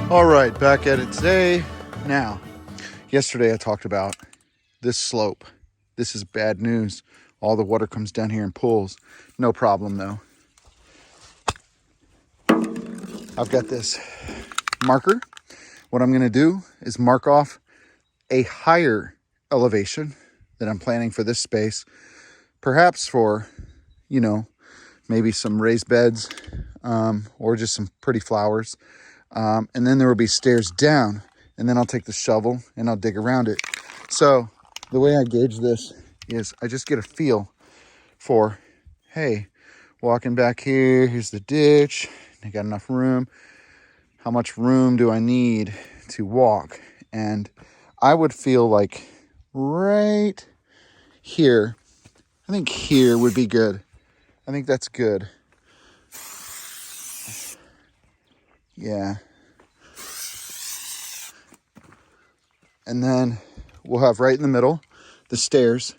All right, back at it today. Now, yesterday I talked about this slope. This is bad news. All the water comes down here and pools. No problem though. I've got this marker. What I'm gonna do is mark off a higher elevation that I'm planning for this space. Perhaps for, maybe some raised beds or just some pretty flowers. And then there will be stairs down, and then I'll take the shovel and I'll dig around it. So the way I gauge this is I just get a feel for, hey, walking back here, here's the ditch, I got enough room. How much room do I need to walk? And I would feel like right here, I think here would be good. I think that's good. Yeah. And then we'll have right in the middle the stairs.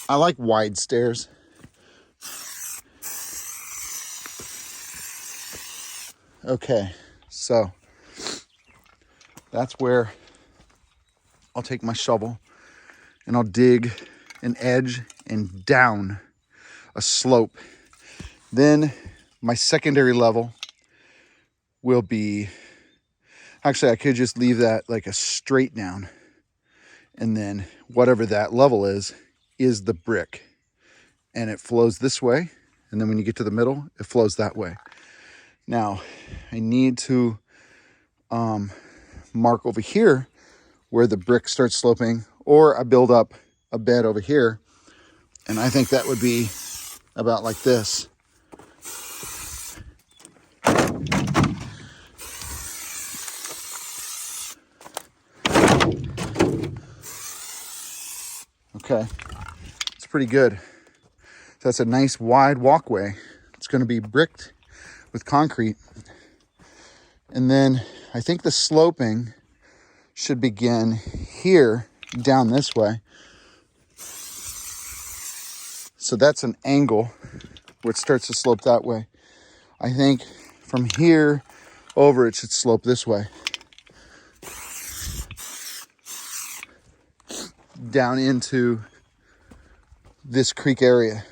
I like wide stairs. Okay, so that's where I'll take my shovel and I'll dig an edge and down a slope. Then my secondary level will be, actually I could just leave that like a straight down, and then whatever that level is the brick, and it flows this way, and then when you get to the middle it flows that way. Now I need to mark over here where the brick starts sloping, or I build up a bed over here, and I think that would be about like this. Okay, it's pretty good. So that's a nice wide walkway. It's going to be bricked with concrete. And then I think the sloping should begin here down this way. So that's an angle where it starts to slope that way. I think from here over it should slope this way. Down into this creek area.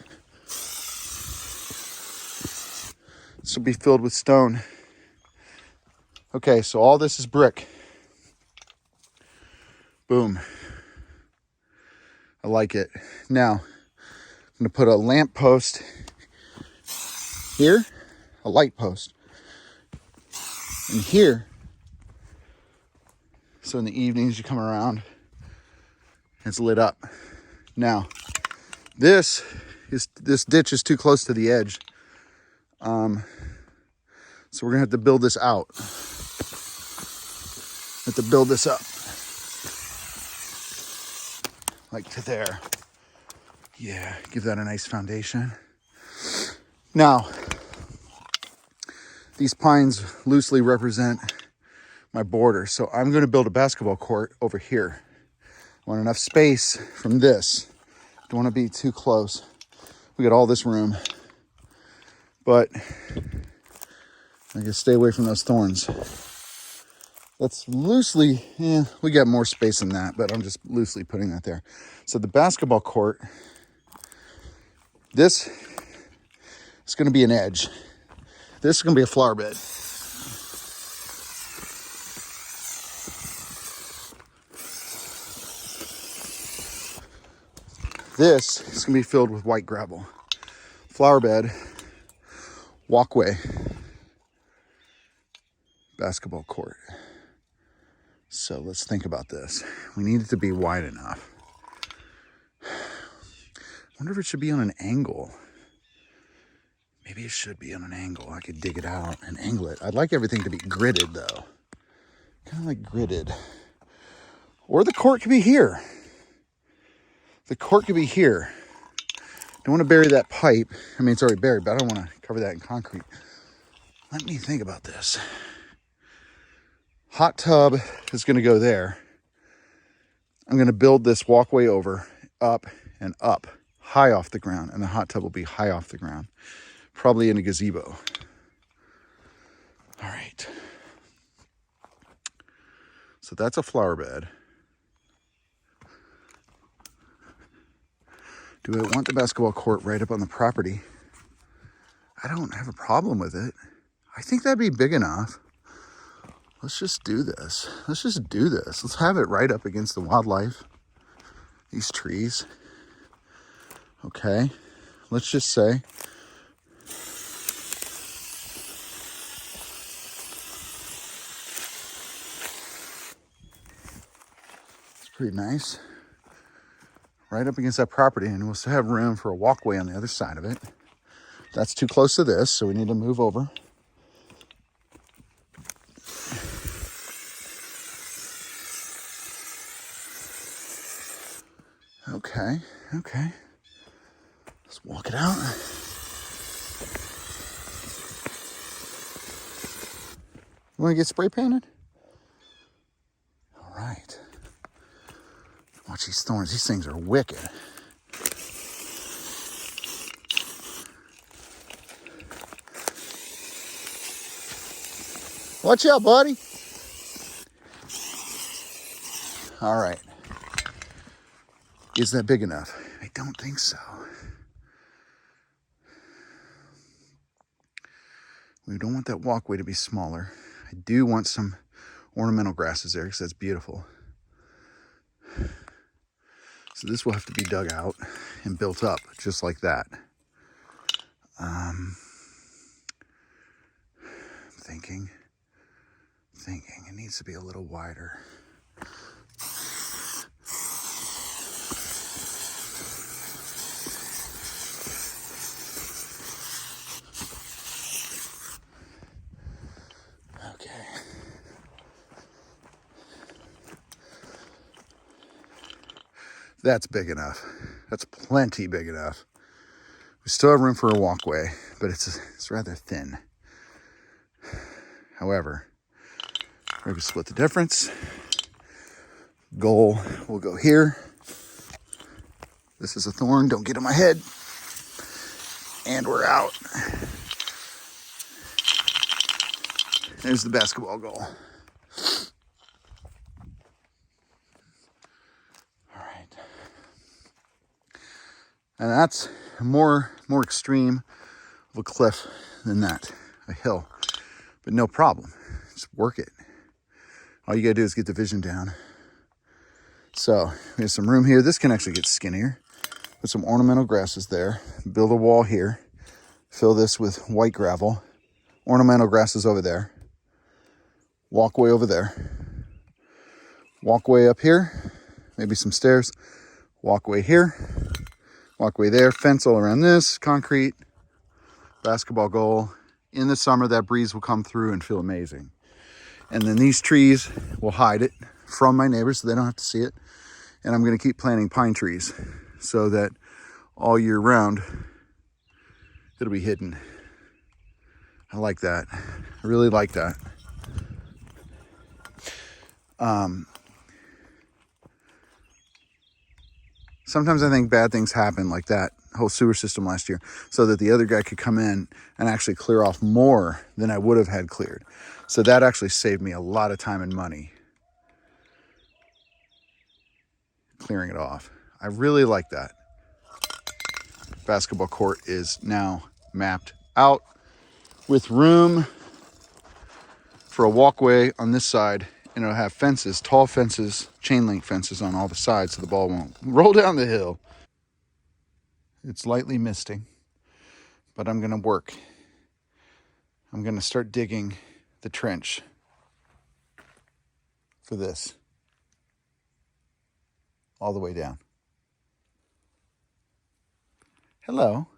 This will be filled with stone. Okay, so all this is brick. Boom. I like it. Now, I'm gonna put a lamp post here, a light post, and here. So in the evenings you come around, it's lit up. Now, this ditch is too close to the edge. So we're gonna have to build this out. Have to build this up. Like to there. Yeah, give that a nice foundation. Now, these pines loosely represent my border. So I'm gonna build a basketball court over here. I want enough space from this. Don't wanna be too close. We got all this room, but I gotta stay away from those thorns. That's loosely, we got more space than that, but I'm just loosely putting that there. So the basketball court, this is gonna be an edge. This is gonna be a flower bed. This is gonna be filled with white gravel. Flower bed, walkway, basketball court. So let's think about this. We need it to be wide enough. I wonder if it should be on an angle. Maybe it should be on an angle. I could dig it out and angle it. I'd like everything to be gridded though. Kind of like gridded. Or the court could be here. The court could be here. Don't want to bury that pipe. I mean, it's already buried, but I don't want to cover that in concrete. Let me think about this. Hot tub is going to go there. I'm going to build this walkway over, up and up, high off the ground, and the hot tub will be high off the ground, probably in a gazebo. All right. So that's a flower bed. Do I want the basketball court right up on the property? I don't have a problem with it. I think that'd be big enough. Let's just do this. Let's just do this. Let's have it right up against the wildlife. These trees. Okay. Let's just say it's pretty nice. Right up against that property, and we'll still have room for a walkway on the other side of it. That's too close to this, so we need to move over. Okay, okay. Let's walk it out. You want to get spray painted? All right. Watch these thorns. These things are wicked. Watch out, buddy. All right. Is that big enough? I don't think so. We don't want that walkway to be smaller. I do want some ornamental grasses there because that's beautiful. So this will have to be dug out and built up just like that. Thinking it needs to be a little wider. Okay. That's big enough. That's plenty big enough. We still have room for a walkway, but it's rather thin. However, we're gonna split the difference. Goal will go here. This is a thorn, don't get in my head. And we're out. There's the basketball goal. All right. And that's more extreme of a cliff than that, a hill. But no problem, just work it. All you gotta do is get the vision down. So we have some room here. This can actually get skinnier. Put some ornamental grasses there. Build a wall here. Fill this with white gravel. Ornamental grasses over there. Walkway over there. Walkway up here. Maybe some stairs. Walkway here. Walkway there. Fence all around this. Concrete. Basketball goal. In the summer, that breeze will come through and feel amazing. And then these trees will hide it from my neighbors so they don't have to see it. And I'm going to keep planting pine trees so that all year round it'll be hidden. I like that. I really like that. Sometimes I think bad things happen, like that whole sewer system last year, so that the other guy could come in and actually clear off more than I would have had cleared. So that actually saved me a lot of time and money clearing it off. I really like that. Basketball court is now mapped out with room for a walkway on this side, and it'll have fences, tall fences, chain link fences on all the sides so the ball won't roll down the hill. It's lightly misting, but I'm gonna work. I'm gonna start digging the trench for this all the way down. Hello.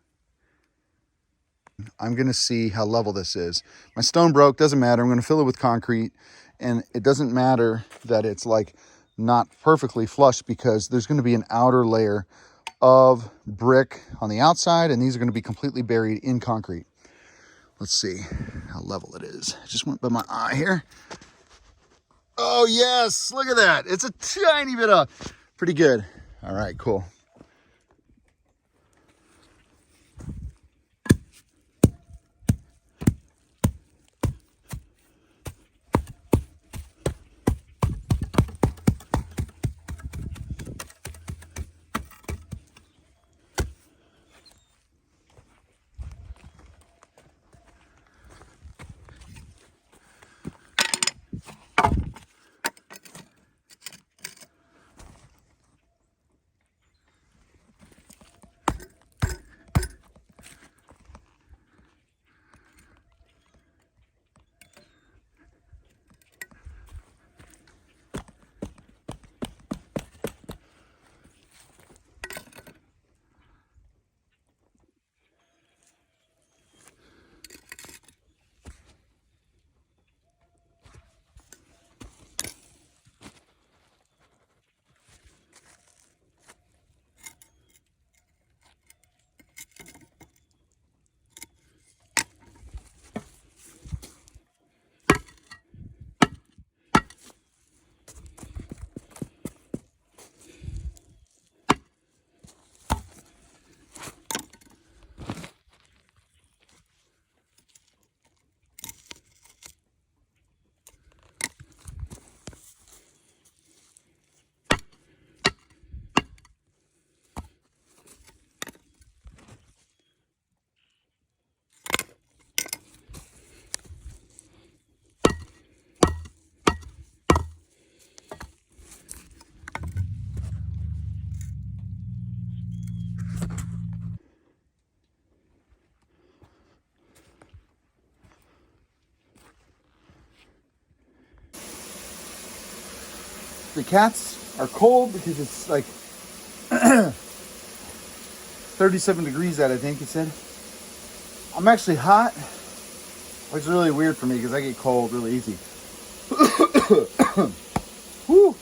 I'm gonna see how level this is. My stone broke, doesn't matter. I'm gonna fill it with concrete, and it doesn't matter that it's like not perfectly flush because there's gonna be an outer layer of brick on the outside, and these are gonna be completely buried in concrete. Let's see how level it is. I just went by my eye here. Oh yes, look at that. It's a tiny bit up. Pretty good. All right, cool. The cats are cold because it's like 37 degrees out, I think it said. I'm actually hot, which is really weird for me because I get cold really easy. Woo.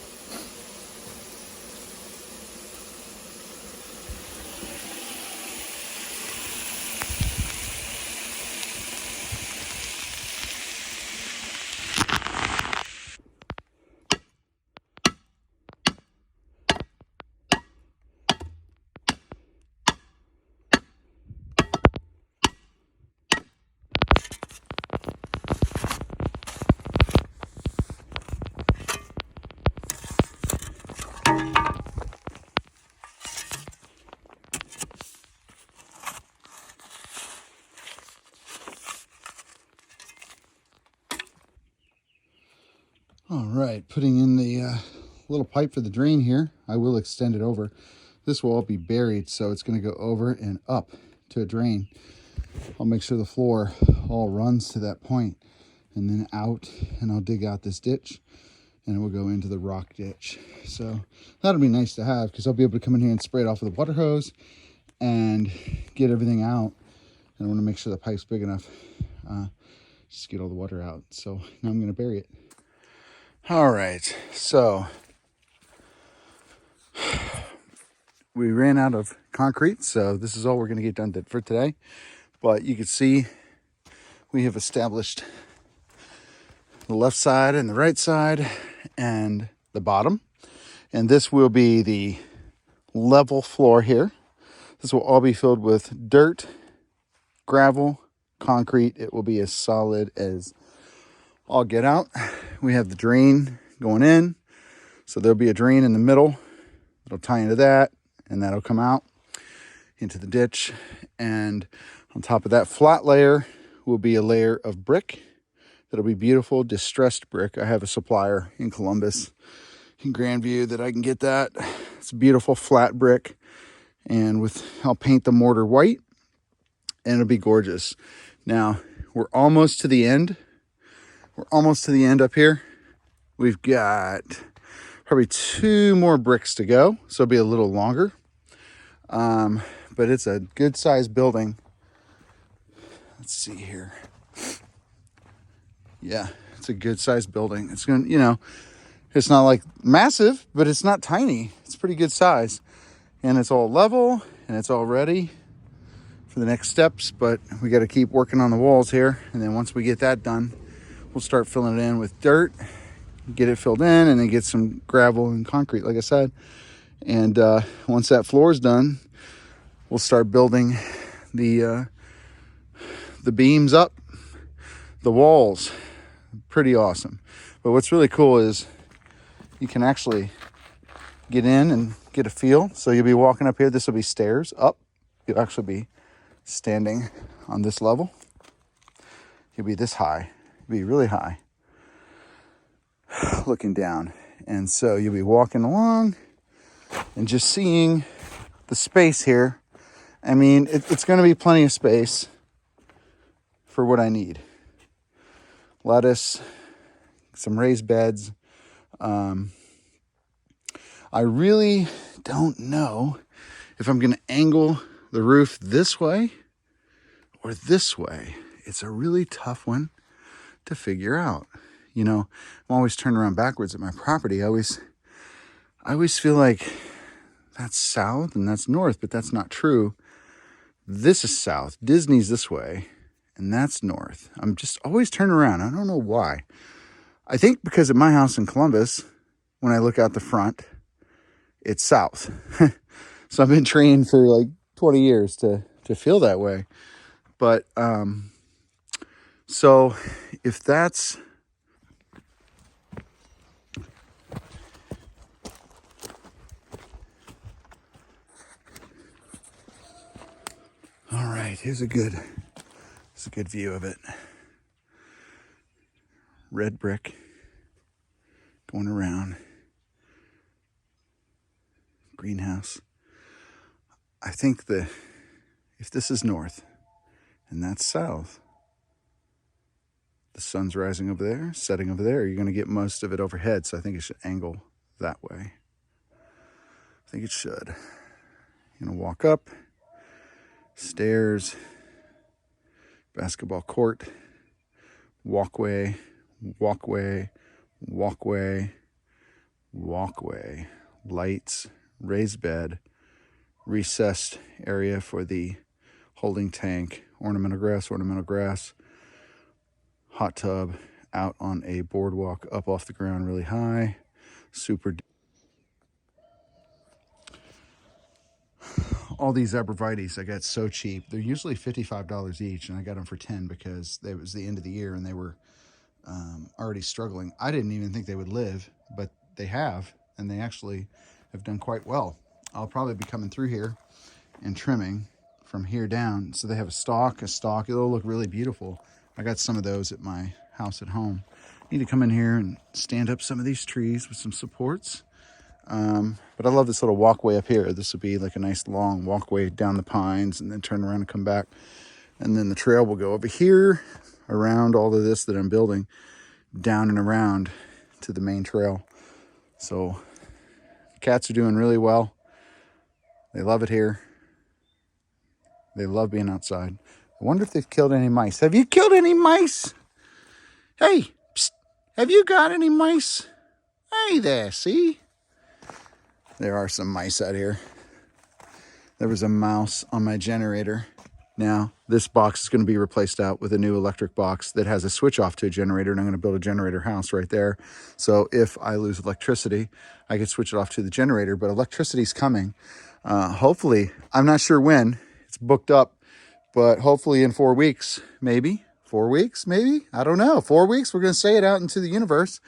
All right, putting in the little pipe for the drain here. I will extend it over. This will all be buried, so it's going to go over and up to a drain. I'll make sure the floor all runs to that point and then out, and I'll dig out this ditch and it will go into the rock ditch. So that'll be nice to have because I'll be able to come in here and spray it off with a water hose and get everything out. And I want to make sure the pipe's big enough just get all the water out. So now I'm going to bury it. All right, so we ran out of concrete, so this is all we're going to get done for today. But you can see we have established the left side and the right side and the bottom. And this will be the level floor here. This will all be filled with dirt, gravel, concrete. It will be as solid as all get out. We have the drain going in, so there'll be a drain in the middle. It'll tie into that, and that'll come out into the ditch. And on top of that flat layer will be a layer of brick. That'll be beautiful, distressed brick. I have a supplier in Columbus, in Grandview, that I can get that. It's a beautiful flat brick, and I'll paint the mortar white, and it'll be gorgeous. Now, we're almost to the end. We're almost to the end up here. We've got probably 2 more bricks to go, so it'll be a little longer. But it's a good sized building. Let's see here. Yeah, it's a good sized building. It's going to, it's not like massive, but it's not tiny. It's pretty good size. And it's all level and it's all ready for the next steps, but we got to keep working on the walls here. And then once we get that done, we'll start filling it in with dirt, get it filled in, and then get some gravel and concrete, like I said. And once that floor is done, we'll start building the beams up, the walls. Pretty awesome. But what's really cool is you can actually get in and get a feel. So you'll be walking up here. This will be stairs up. You'll actually be standing on this level. You'll be this high. You'll be really high looking down. And so you'll be walking along and just seeing the space here. I mean, it's going to be plenty of space for what I need. Lettuce, some raised beds. I really don't know if I'm going to angle the roof this way or this way. It's a really tough one to figure out. I'm always turning around backwards at my property. I always feel like that's south and that's north, but that's not true. This is south. Disney's this way, and that's north. I'm just always turning around. I don't know why. I think because at my house in Columbus, when I look out the front, it's south. So I've been trained for like 20 years to feel that way. But so if that's all right, here's a good view of it. Red brick going around. Greenhouse. I think if this is north and that's south, the sun's rising over there, setting over there, you're going to get most of it overhead. So I think it should angle that way. I think it should. I'm gonna walk up, stairs, basketball court, walkway, walkway, walkway, walkway, lights, raised bed, recessed area for the holding tank, ornamental grass, hot tub, out on a boardwalk up off the ground really high, super. All these arborvitaes I got so cheap. They're usually $55 each, and I got them for 10 because it was the end of the year and they were already struggling. I didn't even think they would live, but they have, and they actually have done quite well. I'll probably be coming through here and trimming from here down. So they have a stalk. It'll look really beautiful. I got some of those at my house at home. Need to come in here and stand up some of these trees with some supports. But I love this little walkway up here. This would be like a nice long walkway down the pines and then turn around and come back. And then the trail will go over here around all of this that I'm building, down and around to the main trail. So cats are doing really well. They love it here. They love being outside. I wonder if they've killed any mice. Have you killed any mice? Hey, psst, have you got any mice? Hey there, see? There are some mice out here. There was a mouse on my generator. Now, this box is going to be replaced out with a new electric box that has a switch off to a generator, and I'm going to build a generator house right there. So if I lose electricity, I can switch it off to the generator, but electricity's coming. Hopefully, I'm not sure when. It's booked up, but hopefully in 4 weeks, maybe. 4 weeks, maybe? I don't know. 4 weeks, we're going to say it out into the universe.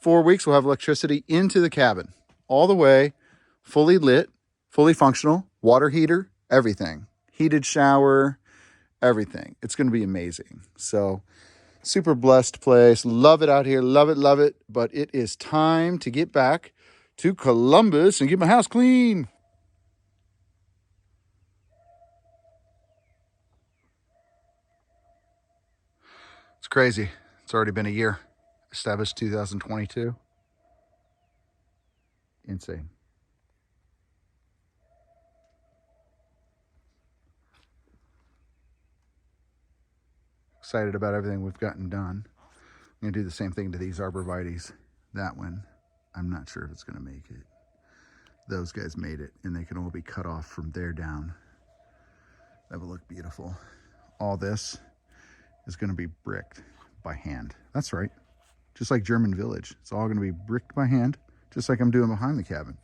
4 weeks, we'll have electricity into the cabin. All the way, fully lit, fully functional, water heater, everything. Heated shower, everything. It's going to be amazing. So, super blessed place. Love it out here. Love it, love it. But it is time to get back to Columbus and get my house clean. It's crazy. It's already been a year. Established 2022. Insane. Excited about everything we've gotten done. I'm going to do the same thing to these arborvitaes. That one, I'm not sure if it's going to make it. Those guys made it, and they can all be cut off from there down. That will look beautiful. All this is going to be bricked by hand. That's right. Just like German Village. It's all going to be bricked by hand, just like I'm doing behind the cabin.